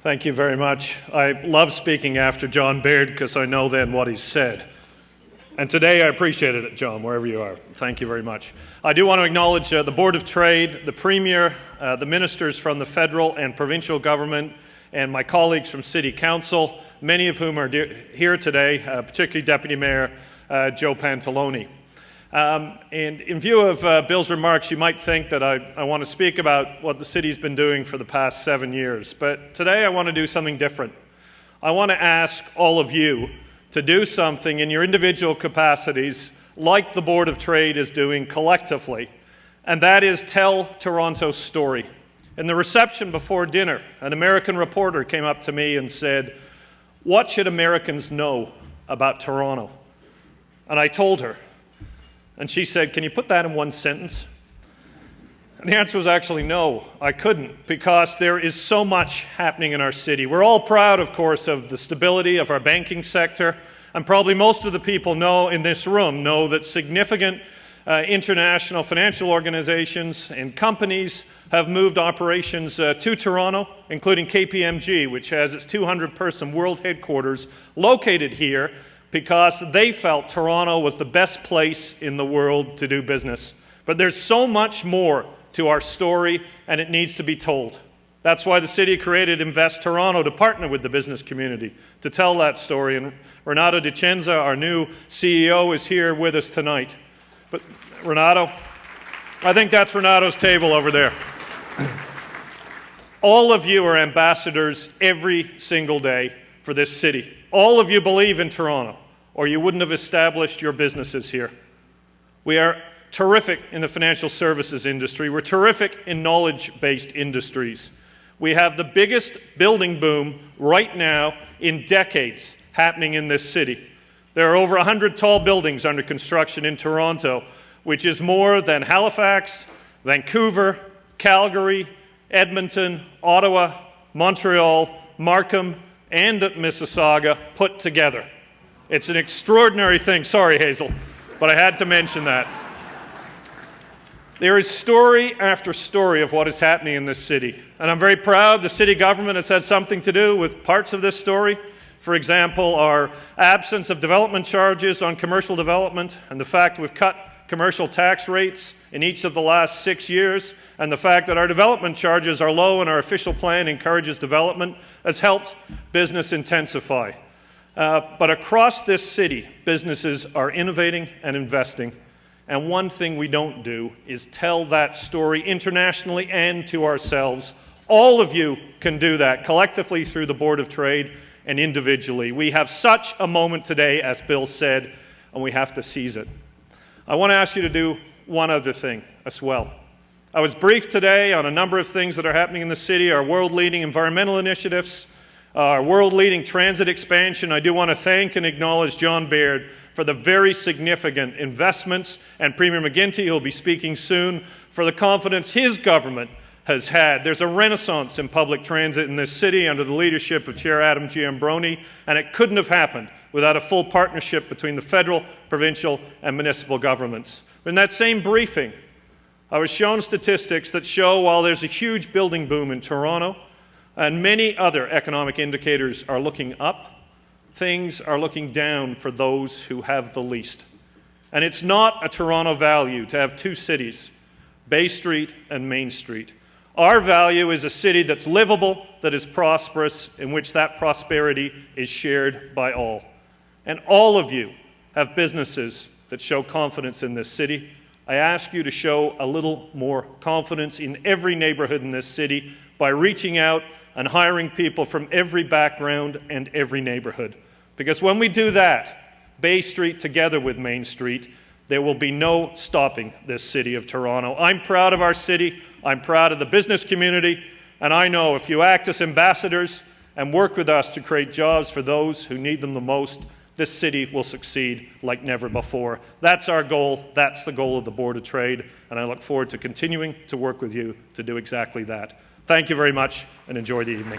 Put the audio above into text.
Thank you very much. I love speaking after John Baird because I know then what he's said. And today I appreciated it, John, wherever you are. Thank you very much. I do want to acknowledge the Board of Trade, the Premier, the ministers from the federal and provincial government, and my colleagues from City Council, many of whom are here today, particularly Deputy Mayor Joe Pantalone. And in view of Bill's remarks, you might think that I want to speak about what the city's been doing for the past 7 years. But today I want to do something different. I want to ask all of you to do something in your individual capacities like the Board of Trade is doing collectively, and that is tell Toronto's story. In the reception before dinner, an American reporter came up to me and said, "What should Americans know about Toronto?" And I told her. And she said, "Can you put that in one sentence?" And the answer was actually no, I couldn't, because there is so much happening in our city. We're all proud, of course, of the stability of our banking sector, and probably most of the people in this room know that significant international financial organizations and companies have moved operations to Toronto, including KPMG, which has its 200-person world headquarters located here, because they felt Toronto was the best place in the world to do business. But there's so much more to our story, and it needs to be told. That's why the city created Invest Toronto to partner with the business community to tell that story. And Renato DiCenza, our new CEO, is here with us tonight. But Renato, I think that's Renato's table over there. All of you are ambassadors every single day for this city. All of you believe in Toronto, or you wouldn't have established your businesses here. We are terrific in the financial services industry. We're terrific in knowledge-based industries. We have the biggest building boom right now in decades happening in this city. There are over 100 tall buildings under construction in Toronto, which is more than Halifax, Vancouver, Calgary, Edmonton, Ottawa, Montreal, Markham, and Mississauga put together. It's an extraordinary thing. Sorry, Hazel, but I had to mention that. There is story after story of what is happening in this city, and I'm very proud the city government has had something to do with parts of this story. For example, our absence of development charges on commercial development, and the fact we've cut commercial tax rates in each of the last 6 years, and the fact that our development charges are low and our official plan encourages development has helped business intensify. But across this city, businesses are innovating and investing. And one thing we don't do is tell that story internationally and to ourselves. All of you can do that collectively through the Board of Trade and individually. We have such a moment today, as Bill said, and we have to seize it. I want to ask you to do one other thing as well. I was briefed today on a number of things that are happening in the city, our world-leading environmental initiatives, our world-leading transit expansion. I do want to thank and acknowledge John Baird for the very significant investments, and Premier McGuinty, who will be speaking soon, for the confidence his government has had. There's a renaissance in public transit in this city under the leadership of Chair Adam Giambrone, and it couldn't have happened without a full partnership between the federal, provincial, and municipal governments. In that same briefing, I was shown statistics that show while there's a huge building boom in Toronto, and many other economic indicators are looking up, things are looking down for those who have the least. And it's not a Toronto value to have two cities, Bay Street and Main Street. Our value is a city that's livable, that is prosperous, in which that prosperity is shared by all. And all of you have businesses that show confidence in this city. I ask you to show a little more confidence in every neighborhood in this city by reaching out and hiring people from every background and every neighborhood. Because when we do that, Bay Street together with Main Street, there will be no stopping this city of Toronto. I'm proud of our city, I'm proud of the business community, and I know if you act as ambassadors and work with us to create jobs for those who need them the most, this city will succeed like never before. That's our goal, that's the goal of the Board of Trade, and I look forward to continuing to work with you to do exactly that. Thank you very much, and enjoy the evening.